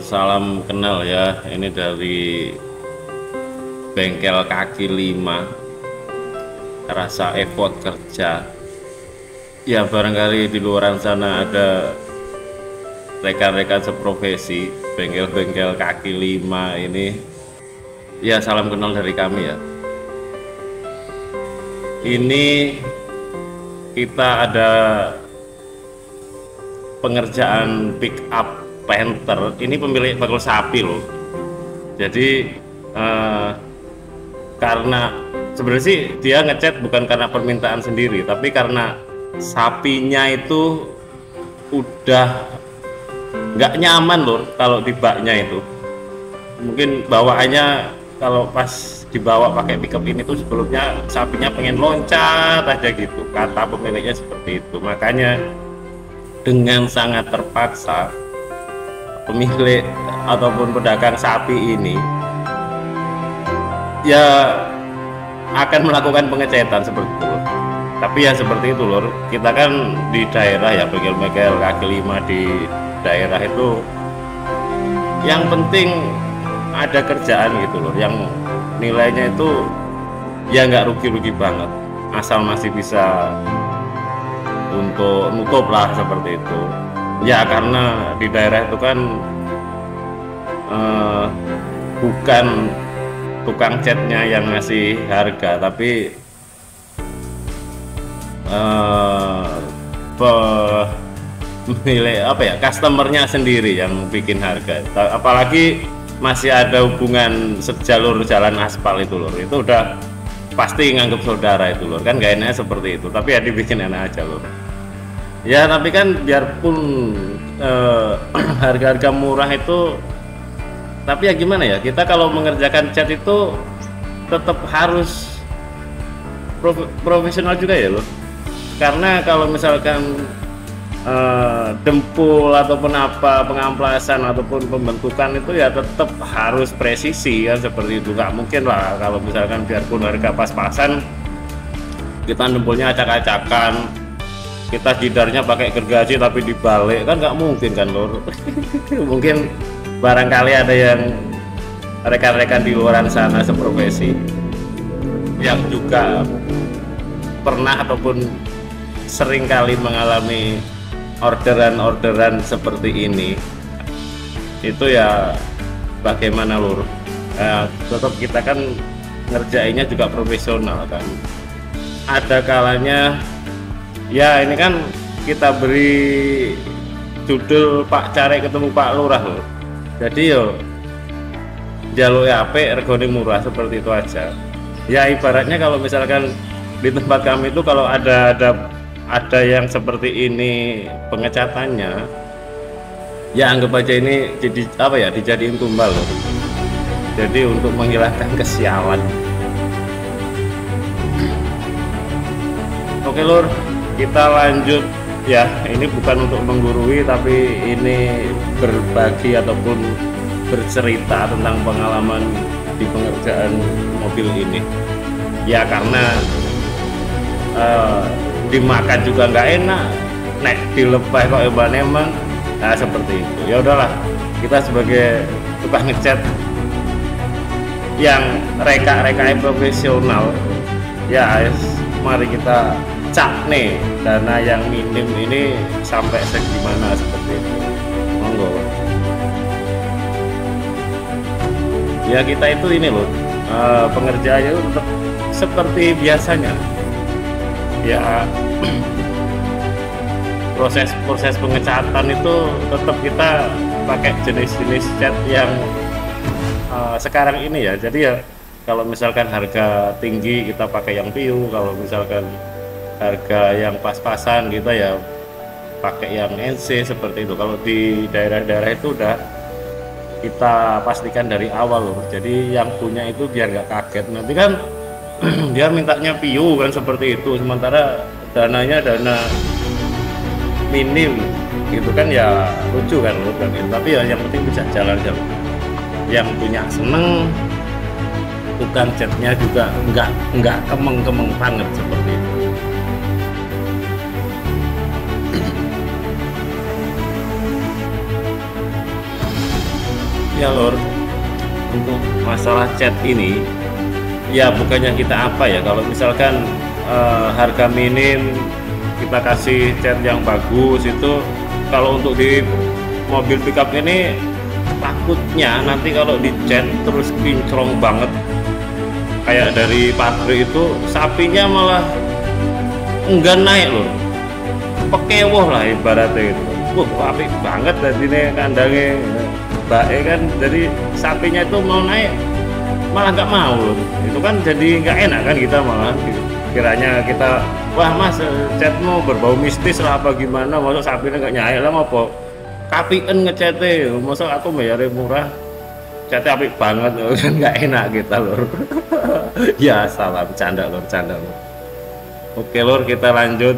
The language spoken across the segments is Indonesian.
salam kenal ya. Ini dari bengkel kaki 5 rasa effort kerja. Ya barangkali di luar sana ada rekan-rekan seprofesi bengkel-bengkel kaki 5 ini. Ya salam kenal dari kami ya. Ini kita ada pengerjaan pick up Panther. Ini pemilik bakul sapi loh. Jadi karena sebenarnya sih dia ngecat bukan karena permintaan sendiri, tapi karena sapinya itu udah nggak nyaman loh kalau di baknya itu. Mungkin bawaannya kalau pas dibawa pakai pickup ini tuh sebelumnya sapinya pengen loncat aja gitu, kata pemiliknya seperti itu. Makanya dengan sangat terpaksa pemilik ataupun pedagang sapi ini ya akan melakukan pengecetan seperti itu. Tapi ya seperti itu lor, kita kan di daerah ya, bengkel-bengkel kaki 5 di daerah itu yang penting ada kerjaan gitu loh, yang nilainya itu ya nggak rugi-rugi banget, asal masih bisa untuk nutup lah seperti itu ya. Karena di daerah itu kan bukan tukang catnya yang ngasih harga, tapi pemilik apa ya, customernya sendiri yang bikin harga. Apalagi masih ada hubungan sejalur jalan aspal itu lor, itu udah pasti nganggep saudara itu lor, kan gak enaknya seperti itu. Tapi ya dibikin enak aja lor ya. Tapi kan biarpun harga-harga murah itu, tapi ya gimana ya, kita kalau mengerjakan cat itu tetap harus profesional juga ya loh. Karena kalau misalkan dempul ataupun apa, pengamplasan ataupun pembentukan itu ya tetap harus presisi kan, seperti itu. Nggak mungkin lah kalau misalkan biarpun harga pas-pasan kita dempulnya acak-acakan, kita jidarnya pakai gergaji tapi dibalik, kan nggak mungkin kan lor. Mungkin barangkali ada yang rekan-rekan di luar sana seprofesi yang juga pernah ataupun sering kali mengalami orderan-orderan seperti ini. Itu ya bagaimana lur, tetap kita kan ngerjainnya juga profesional kan. Ada kalanya ya ini kan kita beri judul Pak Cari Ketemu Pak Lurah loh. Jadi yo jalur HP regone murah, seperti itu aja ya. Ibaratnya kalau misalkan di tempat kami itu kalau ada yang seperti ini pengecatannya, ya anggap aja ini jadi apa ya, dijadiin tumbal loh. Jadi untuk menghilangkan kesialan. Oke lur, kita lanjut ya. Ini bukan untuk menggurui, tapi ini berbagi ataupun bercerita tentang pengalaman di pengerjaan mobil ini ya. Karena dimakan juga nggak enak, nek dilepas kok emang. Nah seperti itu ya. Udahlah, kita sebagai tukang ngecat yang reka-reka profesional ya, mari kita cak nih dana yang minim ini sampai segimana, seperti itu. Monggo ya. Kita itu ini loh, pengerjaannya itu tetap seperti biasanya ya. proses pengecatan itu tetap kita pakai jenis-jenis cat yang sekarang ini ya. Jadi ya kalau misalkan harga tinggi kita pakai yang PIU, kalau misalkan harga yang pas-pasan kita ya pakai yang NC, seperti itu. Kalau di daerah-daerah itu udah kita pastikan dari awal loh. Jadi yang punya itu biar nggak kaget nanti kan dia mintanya PIU kan, seperti itu. Sementara dananya dana minim gitu kan, ya lucu kan loh kan. Tapi ya yang penting bisa jalan-jalan. Yang punya seneng, tukang catnya juga nggak kemeng-kemeng banget, seperti itu. ya lur, untuk masalah chat ini ya bukannya kita apa ya, kalau misalkan harga minim kita kasih chat yang bagus itu, kalau untuk di mobil pickup ini takutnya nanti kalau di chat terus kinclong banget kayak dari pabrik itu, sapinya malah enggak naik loh, pekewoh lah ibaratnya itu. Apik banget tadi nih kandangnya Mbak kan, jadi sapinya itu mau naik malah nggak mau loh. Itu kan jadi nggak enak kan, kita malah kiranya kita, wah mas chatmu berbau mistis lah apa gimana, masuk sapinya nggak nyai lah apa kapian ngechatnya, masuk aku bayarnya murah chatnya apik banget kan, nggak enak kita lor. Ya salah, bercanda lor, bercanda lor. Oke lor, kita lanjut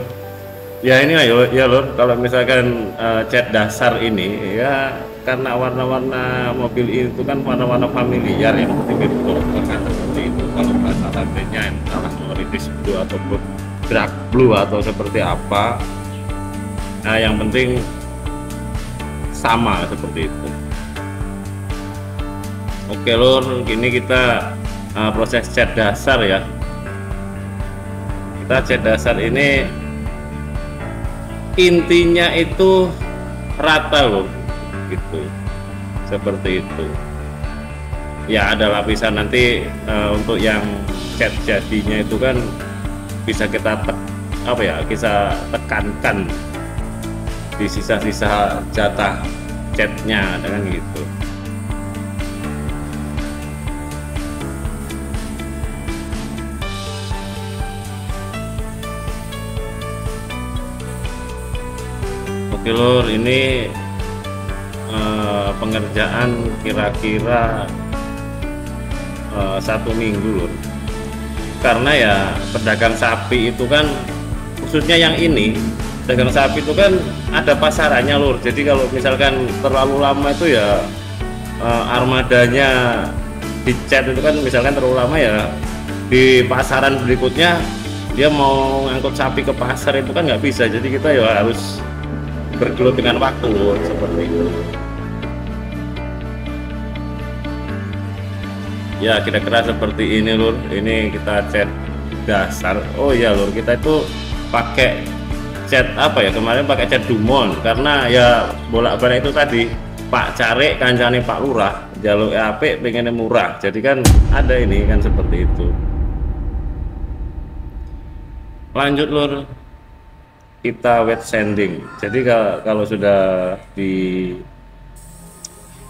ya. Ini ya lor, kalau misalkan cat dasar ini ya, karena warna-warna mobil itu kan warna-warna familiar yang seperti itu kan, seperti itu. Kalau bahasa latinnya entah Moritis Blue ataupun Dark Blue atau seperti apa, nah yang penting sama seperti itu. Oke lor, gini kita proses cat dasar ya. Kita cat dasar ini intinya itu rata loh, gitu, seperti itu ya. Ada lapisan nanti untuk yang cat jadinya itu kan bisa kita bisa tekankan di sisa-sisa jatah catnya dengan gitu. Oke lor, ini pengerjaan kira-kira 1 minggu lor, karena ya pedagang sapi itu kan, khususnya yang ini pedagang sapi itu kan ada pasarannya lor. Jadi kalau misalkan terlalu lama itu ya armadanya dicat itu kan, misalkan terlalu lama ya di pasaran berikutnya dia mau ngangkut sapi ke pasar itu kan nggak bisa. Jadi kita ya harus bergelut dengan waktu seperti itu ya, kira-kira seperti ini lur. Ini kita cat dasar. Oh iya lur, kita itu pakai cat apa ya, kemarin pakai cat Dumont karena ya bolak-balik itu tadi Pak Carik kancane Pak Lurah jaluk apik pengennya murah, jadi kan ada ini kan seperti itu. Lanjut lur, kita wet sanding. Jadi kalau sudah di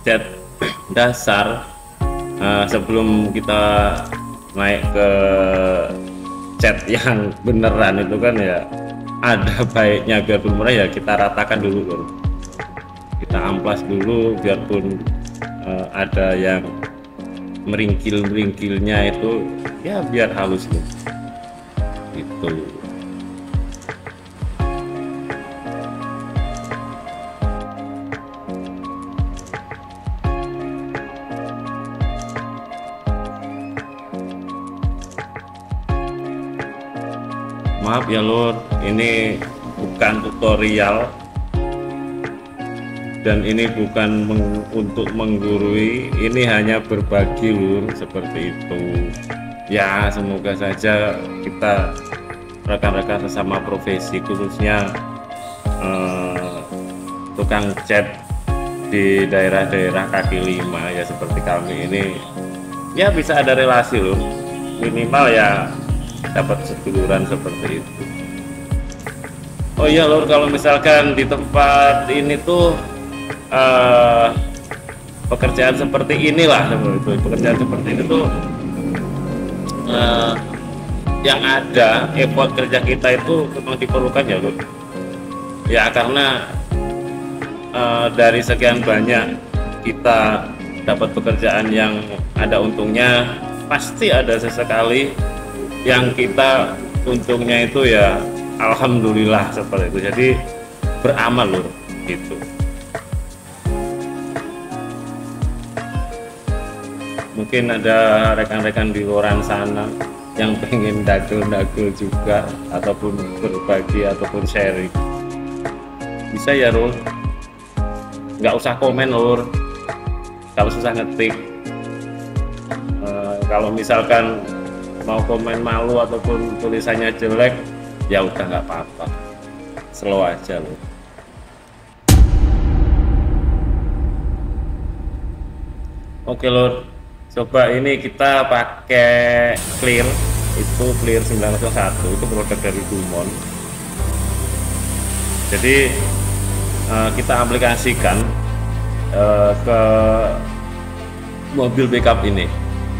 cat dasar, sebelum kita naik ke cat yang beneran itu kan ya, ada baiknya biarpun murah ya kita ratakan dulu lur. Kita amplas dulu biarpun ada yang meringkilnya itu ya biar halus lur. Gitu. Maaf ya lur, ini bukan tutorial dan ini bukan untuk menggurui, ini hanya berbagi lur, seperti itu ya. Semoga saja kita rekan-rekan sesama profesi, khususnya tukang cat di daerah-daerah kaki lima ya seperti kami ini ya, bisa ada relasi lur, minimal ya dapat seduluran seperti itu. Oh iya lur, kalau misalkan di tempat ini tuh pekerjaan seperti inilah, pekerjaan seperti ini tuh yang ada effort kerja kita itu memang diperlukan ya lur ya, karena dari sekian banyak kita dapat pekerjaan yang ada untungnya, pasti ada sesekali yang kita untungnya itu ya alhamdulillah seperti itu. Jadi beramal lur gitu. Mungkin ada rekan-rekan di luar sana yang pengen dagel juga ataupun berbagi ataupun sharing, bisa ya lur, nggak usah komen lur, kalau susah ngetik. Kalau misalkan mau komen malu ataupun tulisannya jelek, ya udah nggak apa-apa, slow aja loh. Oke lor, coba ini kita pakai Clear, itu Clear 901, itu produk dari Dumont. Jadi kita aplikasikan ke mobil backup ini.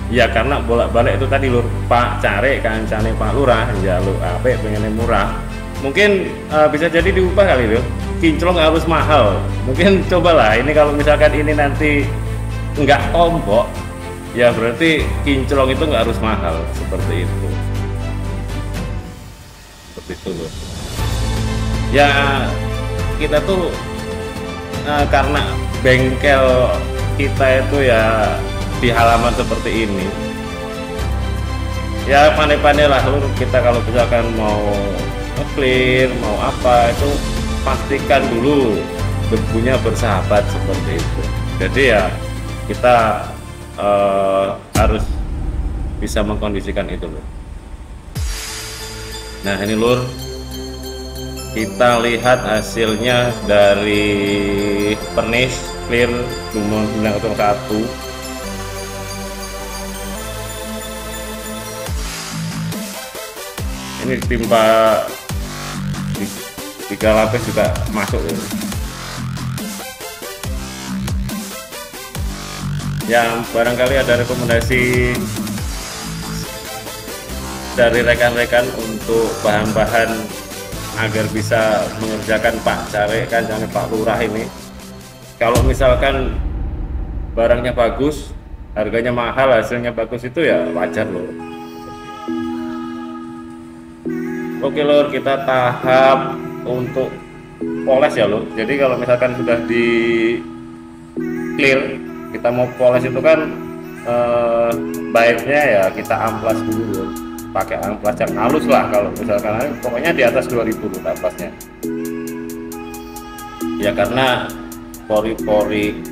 Ya karena bolak-balik itu tadi lur, Pak cari kancane Pak Lurah, jaluk apa pengennya murah. Mungkin bisa jadi diubah kali lur, kinclong harus mahal. Mungkin cobalah ini, kalau misalkan ini nanti nggak tombok, ya berarti kinclong itu nggak harus mahal, seperti itu. Seperti itu lur. Ya kita tuh karena bengkel kita itu ya di halaman seperti ini, ya pandai-pandai lah lur, kita kalau misalkan mau clear mau apa itu pastikan dulu debunya bersahabat, seperti itu. Jadi ya kita harus bisa mengkondisikan itu lur. Nah ini lur, kita lihat hasilnya dari pernis Clear Dumont 901. Ini timpa 3 lapis juga masuk ya. Yang barangkali ada rekomendasi dari rekan-rekan untuk bahan-bahan agar bisa mengerjakan Pak cari kancane Pak Lurah ini. Kalau misalkan barangnya bagus, harganya mahal, hasilnya bagus, itu ya wajar loh. Oke lor, kita tahap untuk poles ya lor. Jadi kalau misalkan sudah di clear, kita mau poles itu kan baiknya ya kita amplas dulu lor. Pakai amplas yang halus lah, kalau misalkan pokoknya di atas 2000 loh amplasnya. Ya karena pori-pori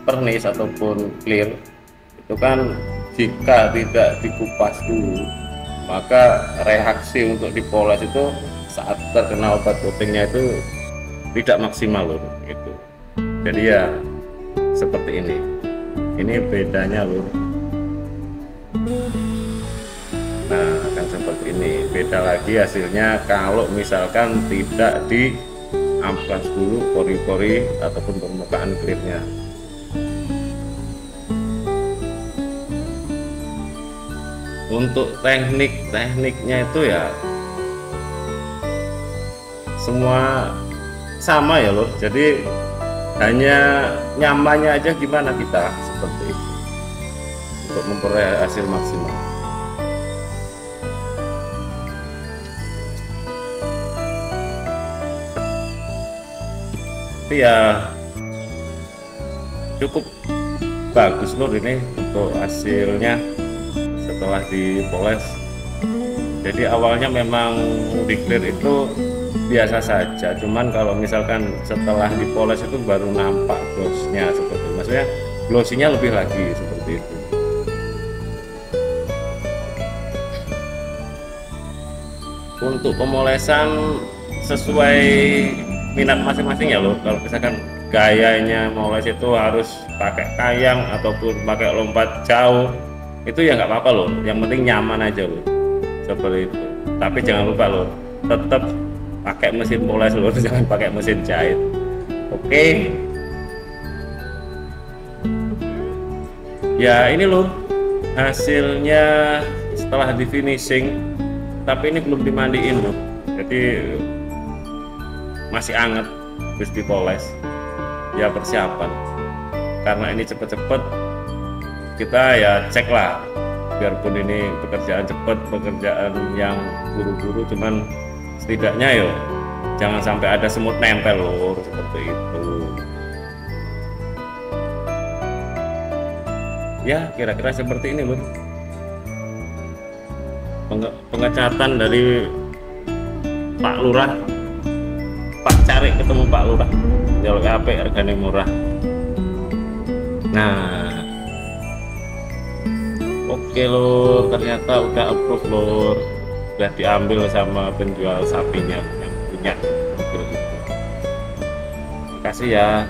pernis ataupun clear itu kan jika tidak dikupas dulu, maka reaksi untuk dipoles itu saat terkena obat coatingnya itu tidak maksimal loh gitu. Jadi ya seperti ini bedanya loh. Nah kan seperti ini, beda lagi hasilnya kalau misalkan tidak di amplas dulu pori-pori ataupun permukaan clearnya. Untuk tekniknya itu ya semua sama ya lor. Jadi hanya nyamannya aja gimana kita, seperti itu, untuk memperoleh hasil maksimal. Tapi ya cukup bagus lor ini untuk hasilnya setelah dipoles. Jadi awalnya memang di clear itu biasa saja, cuman kalau misalkan setelah dipoles itu baru nampak glossnya, seperti itu. Maksudnya glossinya lebih lagi, seperti itu. Untuk pemolesan sesuai minat masing-masing ya loh. Kalau misalkan gayanya moles itu harus pakai kayang ataupun pakai lompat jauh, itu ya nggak apa-apa loh, yang penting nyaman aja loh, seperti itu. Tapi jangan lupa loh, tetap pakai mesin poles loh, jangan pakai mesin jahit. Oke. Ya ini loh hasilnya setelah di finishing, tapi ini belum dimandiin loh, jadi masih anget, terus dipoles. Ya persiapan, karena ini cepet-cepet kita ya cek lah, biarpun ini pekerjaan cepat, pekerjaan yang buru-buru, cuman setidaknya yo jangan sampai ada semut nempel loh, seperti itu. Ya kira-kira seperti ini loh pengecatan dari Pak Lurah. Pak cari ketemu Pak Lurah, jalur HP harganya murah. Nah oke lur, ternyata udah approve lur, udah diambil sama penjual sapinya yang punya mobil itu. Makasih ya.